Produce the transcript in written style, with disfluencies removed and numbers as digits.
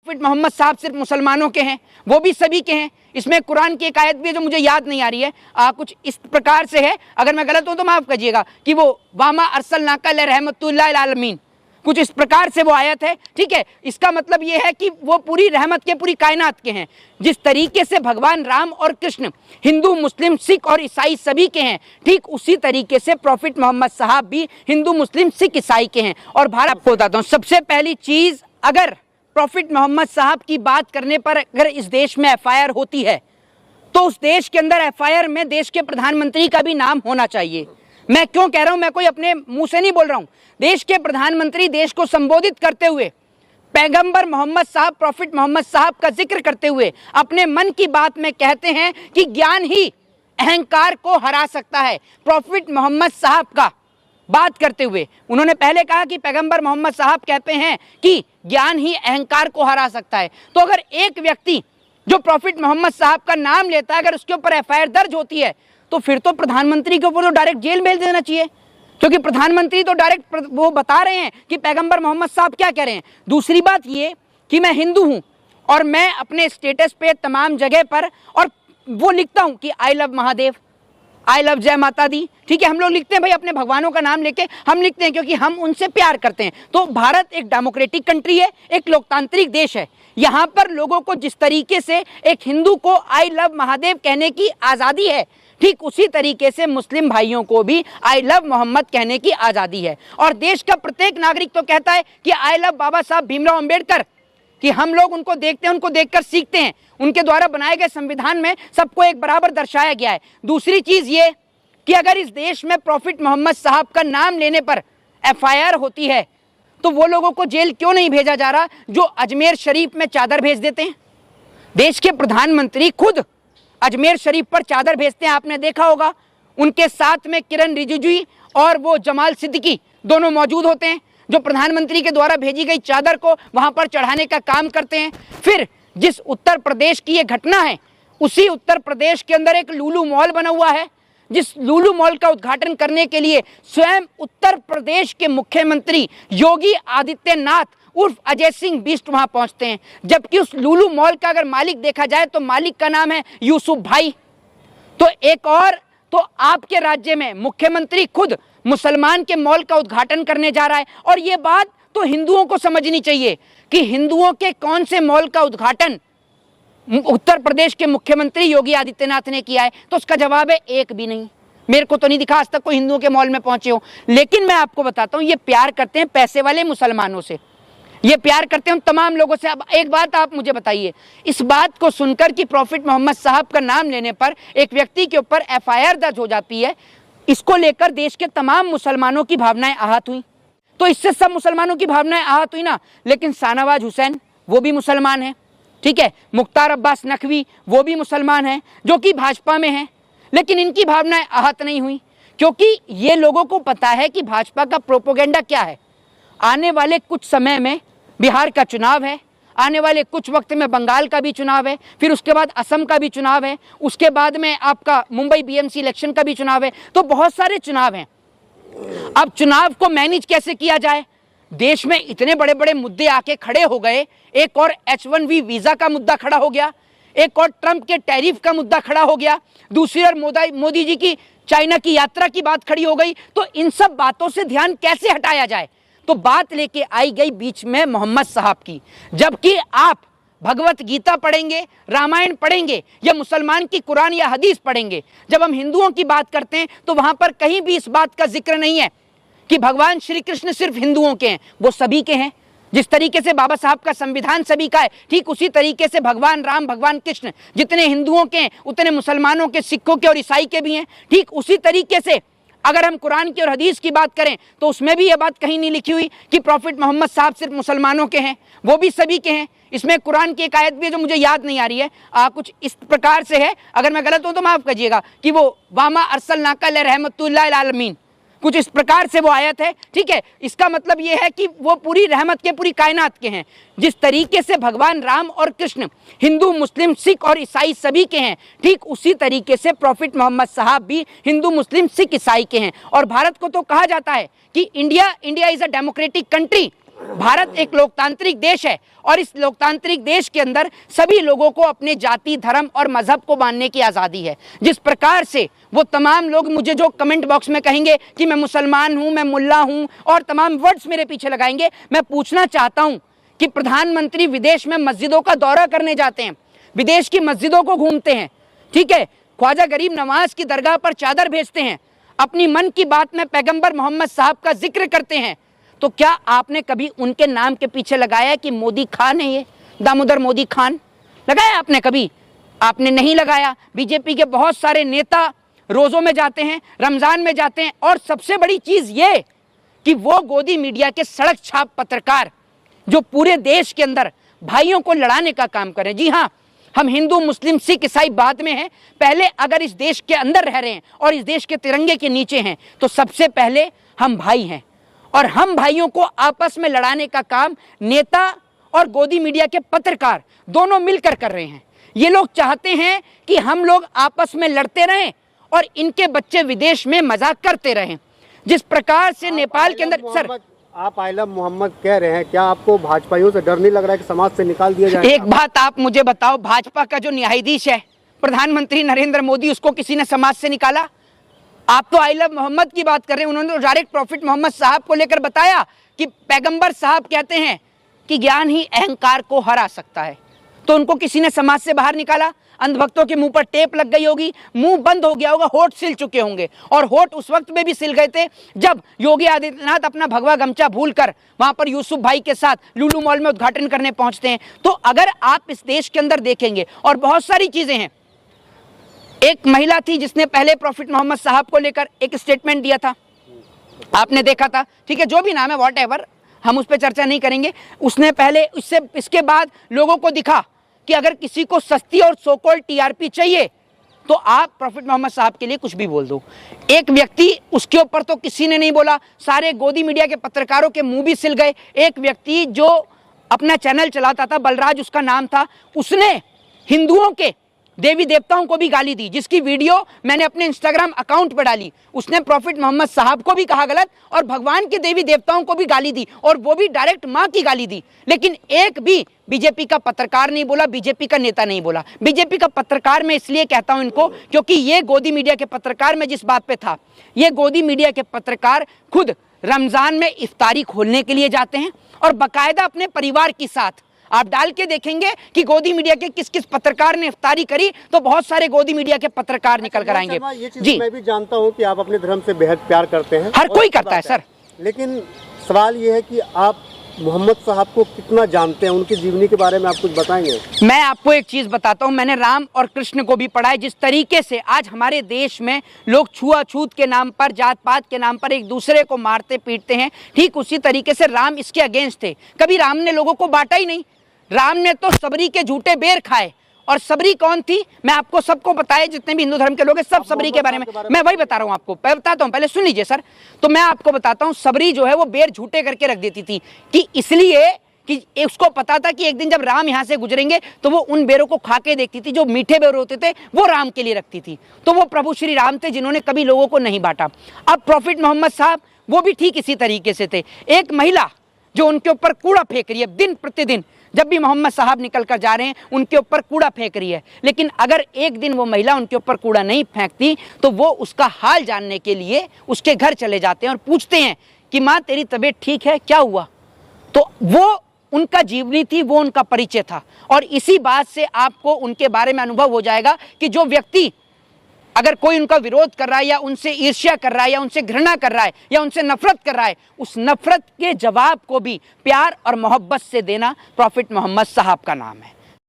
Profit Mohammad साहब सिर्फ मुसलमानों के हैं, वो भी सभी के हैं। इसमें कुरान की एक आयत भी है जो मुझे याद नहीं आ रही है, कुछ इस प्रकार से है, अगर मैं गलत हूं तो माफ करिएगा, कि वो वामा अरसलनाका रहमतुल्लिल आलमीन, कुछ इस प्रकार से वो आयत है। ठीक है, इसका मतलब ये है कि वो पूरी रहमत के, पूरी कायनात के हैं। जिस तरीके से भगवान राम और कृष्ण हिंदू, मुस्लिम, सिख और ईसाई सभी के हैं, ठीक उसी तरीके से प्रॉफिट मोहम्मद साहब भी हिंदू, मुस्लिम, सिख, ईसाई के हैं। और भारत, आपको बताता हूँ, सबसे पहली चीज, अगर प्रॉफिट मोहम्मद साहब की बात करने पर अगर इस देश में एफआईआर होती है तो उस देश के अंदर एफआईआर में देश के प्रधानमंत्री का भी नाम होना चाहिए। मैं क्यों कह रहा हूं, मैं कोई अपने मुंह से नहीं बोल रहा हूं। देश के प्रधानमंत्री देश को संबोधित करते हुए पैगंबर मोहम्मद साहब, प्रॉफिट मोहम्मद साहब का जिक्र करते हुए अपने मन की बात में कहते हैं कि ज्ञान ही अहंकार को हरा सकता है। प्रॉफिट मोहम्मद साहब का बात करते हुए उन्होंने पहले कहा कि पैगंबर मोहम्मद साहब कहते हैं कि ज्ञान ही अहंकार को हरा सकता है। तो अगर एक व्यक्ति जो प्रॉफिट मोहम्मद साहब का नाम लेता है, अगर उसके ऊपर एफआईआर दर्ज होती है, तो फिर तो प्रधानमंत्री के ऊपर तो डायरेक्ट जेल भेज देना चाहिए, क्योंकि प्रधानमंत्री तो डायरेक्ट वो बता रहे हैं कि पैगंबर मोहम्मद साहब क्या कह रहे हैं। दूसरी बात ये कि मैं हिंदू हूं और मैं अपने स्टेटस पे तमाम जगह पर और वो लिखता हूं कि I love Mahadev, I love जय माता दी। ठीक है, हम लोग लिखते हैं भाई अपने भगवानों का नाम लेके, हम लिखते हैं क्योंकि हम उनसे प्यार करते हैं। तो भारत एक डेमोक्रेटिक कंट्री है, एक लोकतांत्रिक देश है। यहाँ पर लोगों को जिस तरीके से एक हिंदू को आई लव महादेव कहने की आज़ादी है, ठीक उसी तरीके से मुस्लिम भाइयों को भी आई लव मोहम्मद कहने की आज़ादी है। और देश का प्रत्येक नागरिक तो कहता है कि आई लव बाबा साहब भीमराव अंबेडकर, कि हम लोग उनको देखते हैं, उनको देखकर सीखते हैं। उनके द्वारा बनाए गए संविधान में सबको एक बराबर दर्शाया गया है। दूसरी चीज़ ये कि अगर इस देश में प्रॉफिट मोहम्मद साहब का नाम लेने पर एफआईआर होती है तो वो लोगों को जेल क्यों नहीं भेजा जा रहा जो अजमेर शरीफ में चादर भेज देते हैं। देश के प्रधानमंत्री खुद अजमेर शरीफ पर चादर भेजते हैं, आपने देखा होगा। उनके साथ में किरण रिजिजू और वो जमाल सिद्दीकी दोनों मौजूद होते हैं, जो प्रधानमंत्री के द्वारा भेजी गई चादर को वहां पर चढ़ाने का काम करते हैं। फिर जिस उत्तर प्रदेश की ये घटना है, उसी उत्तर प्रदेश के अंदर एक लुलु मॉल बना हुआ है, जिस लुलु मॉल का उद्घाटन करने के लिए स्वयं उत्तर प्रदेश के मुख्यमंत्री योगी आदित्यनाथ उर्फ अजय सिंह बिष्ट वहां पहुंचते हैं। जबकि उस लुलु मॉल का अगर मालिक देखा जाए तो मालिक का नाम है यूसुफ भाई। तो एक और, तो आपके राज्य में मुख्यमंत्री खुद मुसलमान के मॉल का उद्घाटन करने जा रहा है। और ये बात तो हिंदुओं को समझनी चाहिए कि हिंदुओं के कौन से मॉल का उद्घाटन उत्तर प्रदेश के मुख्यमंत्री योगी आदित्यनाथ ने किया है। तो उसका जवाब है एक भी नहीं। मेरे को तो नहीं दिखा आज तक कोई हिंदुओं के मॉल में पहुंचे हो। लेकिन मैं आपको बताता हूं, ये प्यार करते हैं पैसे वाले मुसलमानों से, ये प्यार करते हैं तमाम लोगों से। अब एक बात आप मुझे बताइए, इस बात को सुनकर कि प्रॉफिट मोहम्मद साहब का नाम लेने पर एक व्यक्ति के ऊपर एफआईआर दर्ज हो जाती है, इसको लेकर देश के तमाम मुसलमानों की भावनाएं आहत हुई। तो इससे सब मुसलमानों की भावनाएं आहत हुई ना। लेकिन शाहनवाज हुसैन वो भी मुसलमान है, ठीक है, मुख्तार अब्बास नकवी वो भी मुसलमान हैं जो कि भाजपा में हैं, लेकिन इनकी भावनाएं आहत नहीं हुई, क्योंकि ये लोगों को पता है कि भाजपा का प्रोपोगेंडा क्या है। आने वाले कुछ समय में बिहार का चुनाव है, आने वाले कुछ वक्त में बंगाल का भी चुनाव है, फिर उसके बाद असम का भी चुनाव है, उसके बाद में आपका मुंबई बीएमसी इलेक्शन का भी चुनाव है। तो बहुत सारे चुनाव हैं। अब चुनाव को मैनेज कैसे किया जाए, देश में इतने बड़े बड़े मुद्दे आके खड़े हो गए। एक और H1B वीजा का मुद्दा खड़ा हो गया, एक और ट्रंप के टैरिफ का मुद्दा खड़ा हो गया, दूसरी ओर मोदी जी की चाइना की यात्रा की बात खड़ी हो गई। तो इन सब बातों से ध्यान कैसे हटाया जाए, तो बात लेके आई गई बीच में मोहम्मद साहब की। जबकि आप भगवत गीता पढ़ेंगे, रामायण पढ़ेंगे या मुसलमान की कुरान या हदीस पढ़ेंगे, जब हम हिंदुओं की बात करते हैं तो वहां पर कहीं भी इस बात का जिक्र नहीं है कि भगवान श्री कृष्ण सिर्फ हिंदुओं के हैं, वो सभी के हैं। जिस तरीके से बाबा साहब का संविधान सभी का है, ठीक उसी तरीके से भगवान राम, भगवान कृष्ण जितने हिंदुओं के हैं उतने मुसलमानों के, सिखों के और ईसाई के भी हैं। ठीक उसी तरीके से अगर हम कुरान की और हदीस की बात करें तो उसमें भी यह बात कहीं नहीं लिखी हुई कि प्रॉफिट मोहम्मद साहब सिर्फ मुसलमानों के हैं, वो भी सभी के हैं। इसमें कुरान की एक आयत भी है जो मुझे याद नहीं आ रही है, कुछ इस प्रकार से है, अगर मैं गलत हूं तो माफ करिएगा, कि वो वामा अरसलनाका रहमतुल्लिल आलमीन, कुछ इस प्रकार से वो आयत है। ठीक है, इसका मतलब ये है कि वो पूरी रहमत के, पूरी कायनात के हैं। जिस तरीके से भगवान राम और कृष्ण हिंदू, मुस्लिम, सिख और ईसाई सभी के हैं, ठीक उसी तरीके से प्रॉफिट मोहम्मद साहब भी हिंदू, मुस्लिम, सिख, ईसाई के हैं। और भारत को तो कहा जाता है कि India is a democratic country, Bharat एक लोकतांत्रिक देश है और इस लोकतांत्रिक देश के अंदर सभी लोगों को अपने जाति, धर्म और मजहब को मानने की आज़ादी है। जिस प्रकार से वो तमाम लोग मुझे जो कमेंट बॉक्स में कहेंगे कि मैं मुसलमान हूं, मैं मुल्ला हूं और तमाम वर्ड्स मेरे पीछे लगाएंगे, मैं पूछना चाहता हूं कि प्रधानमंत्री विदेश में मस्जिदों का दौरा करने जाते हैं, विदेश की मस्जिदों को घूमते हैं, ठीक है, ख्वाजा गरीब नवाज की दरगाह पर चादर भेजते हैं, अपनी मन की बात में पैगंबर मोहम्मद साहब का जिक्र करते हैं, तो क्या आपने कभी उनके नाम के पीछे लगाया कि मोदी खान है, ये दामोदर मोदी खान लगाया आपने कभी? आपने नहीं लगाया। बीजेपी के बहुत सारे नेता रोज़ों में जाते हैं, रमज़ान में जाते हैं, और सबसे बड़ी चीज़ ये कि वो गोदी मीडिया के सड़क छाप पत्रकार जो पूरे देश के अंदर भाइयों को लड़ाने का काम करें। जी हाँ, हम हिंदू, मुस्लिम, सिख, ईसाई बाद में हैं, पहले अगर इस देश के अंदर रह रहे हैं और इस देश के तिरंगे के नीचे हैं तो सबसे पहले हम भाई हैं, और हम भाइयों को आपस में लड़ाने का काम नेता और गोदी मीडिया के पत्रकार दोनों मिलकर कर रहे हैं। ये लोग चाहते हैं कि हम लोग आपस में लड़ते रहें और इनके बच्चे विदेश में मजाक करते रहें। जिस प्रकार से नेपाल के अंदर, सर आप आई लव मोहम्मद कह रहे हैं, क्या आपको भाजपाइयों से डर नहीं लग रहा है कि समाज से निकाल दिया जाए? एक बात आप मुझे बताओ, भाजपा का जो न्यायाधीश है प्रधानमंत्री नरेंद्र मोदी, उसको किसी ने समाज से निकाला? आप तो आई लव मोहम्मद की बात कर रहे हैं, उन्होंने तो डायरेक्ट प्रॉफिट मोहम्मद साहब को लेकर बताया कि पैगंबर साहब कहते हैं कि ज्ञान ही अहंकार को हरा सकता है, तो उनको किसी ने समाज से बाहर निकाला? अंधभक्तों के मुंह पर टेप लग गई होगी, मुंह बंद हो गया होगा, होठ सिल चुके होंगे, और होठ उस वक्त में भी सिल गए थे जब योगी आदित्यनाथ अपना भगवा गमछा भूलकर वहां पर यूसुफ भाई के साथ लुलु मॉल में उद्घाटन करने पहुंचते हैं। तो अगर आप इस देश के अंदर देखेंगे, और बहुत सारी चीजें हैं, एक महिला थी जिसने पहले प्रॉफिट मोहम्मद साहब को लेकर एक स्टेटमेंट दिया था, आपने देखा था, ठीक है, जो भी नाम है वॉट एवर, हम उस पर चर्चा नहीं करेंगे। उसने पहले इसके बाद लोगों को दिखा कि अगर किसी को सस्ती और सोकॉल्ड टीआरपी चाहिए तो आप प्रॉफिट मोहम्मद साहब के लिए कुछ भी बोल दो। एक व्यक्ति, उसके ऊपर तो किसी ने नहीं बोला, सारे गोदी मीडिया के पत्रकारों के मुंह भी सिल गए। एक व्यक्ति जो अपना चैनल चलाता था, बलराज उसका नाम था, उसने हिंदुओं के देवी देवताओं को भी गाली दी, जिसकी वीडियो मैंने अपने इंस्टाग्राम अकाउंट पर डाली। उसने प्रॉफिट मोहम्मद साहब को भी कहा गलत और भगवान के देवी देवताओं को भी गाली दी, और वो भी डायरेक्ट माँ की गाली दी। लेकिन एक भी बीजेपी का पत्रकार नहीं बोला, बीजेपी का नेता नहीं बोला। बीजेपी का पत्रकार मैं इसलिए कहता हूं इनको, क्योंकि ये गोदी मीडिया के पत्रकार, मैं जिस बात पे था, ये गोदी मीडिया के पत्रकार खुद रमजान में इफ्तारी खोलने के लिए जाते हैं और बाकायदा अपने परिवार के साथ। आप डाल के देखेंगे कि गोदी मीडिया के किस किस पत्रकार ने इफ्तारी करी, तो बहुत सारे गोदी मीडिया के पत्रकार निकल कर आएंगे। जी, मैं भी जानता हूं कि आप अपने धर्म से बेहद प्यार करते हैं, हर कोई करता है सर, लेकिन सवाल ये है कि आप मोहम्मद साहब को कितना जानते हैं, उनकी जीवनी के बारे में आप कुछ बताएंगे? मैं आपको एक चीज बताता हूं, मैंने राम और कृष्ण को भी पढ़ा है। जिस तरीके से आज हमारे देश में लोग छुआछूत के नाम पर, जात पात के नाम पर एक दूसरे को मारते पीटते हैं, ठीक उसी तरीके से राम इसके अगेंस्ट थे। कभी राम ने लोगों को बांटा ही नहीं, राम ने तो सबरी के झूठे बेर खाए। और सबरी कौन थी, मैं आपको सबको बताया, जितने भी हिंदू धर्म के लोग हैं सब सबरी के बारे में मैं वही बता रहा हूँ आपको, बताता हूँ, पहले सुन लीजिए सर। तो मैं आपको बताता हूँ, सबरी जो है वो बेर झूठे करके रख देती थी, कि इसलिए कि उसको पता था कि एक दिन जब राम यहाँ से गुजरेंगे तो वो उन बेरों को खा के देखती थी, जो मीठे बेर होते थे वो राम के लिए रखती थी। तो वो प्रभु श्री राम थे जिन्होंने कभी लोगों को नहीं बांटा। अब प्रॉफिट मोहम्मद साहब वो भी ठीक इसी तरीके से थे। एक महिला जो उनके ऊपर कूड़ा फेंक रही है दिन प्रतिदिन, जब भी मोहम्मद साहब निकल कर जा रहे हैं उनके ऊपर कूड़ा फेंक रही है, लेकिन अगर एक दिन वो महिला उनके ऊपर कूड़ा नहीं फेंकती तो वो उसका हाल जानने के लिए उसके घर चले जाते हैं और पूछते हैं कि माँ तेरी तबीयत ठीक है, क्या हुआ? तो वो उनका जीवनी थी, वो उनका परिचय था। और इसी बात से आपको उनके बारे में अनुभव हो जाएगा कि जो व्यक्ति अगर कोई उनका विरोध कर रहा है या उनसे ईर्ष्या कर रहा है या उनसे घृणा कर रहा है या उनसे नफरत कर रहा है, उस नफरत के जवाब को भी प्यार और मोहब्बत से देना प्रॉफिट मोहम्मद साहब का नाम है।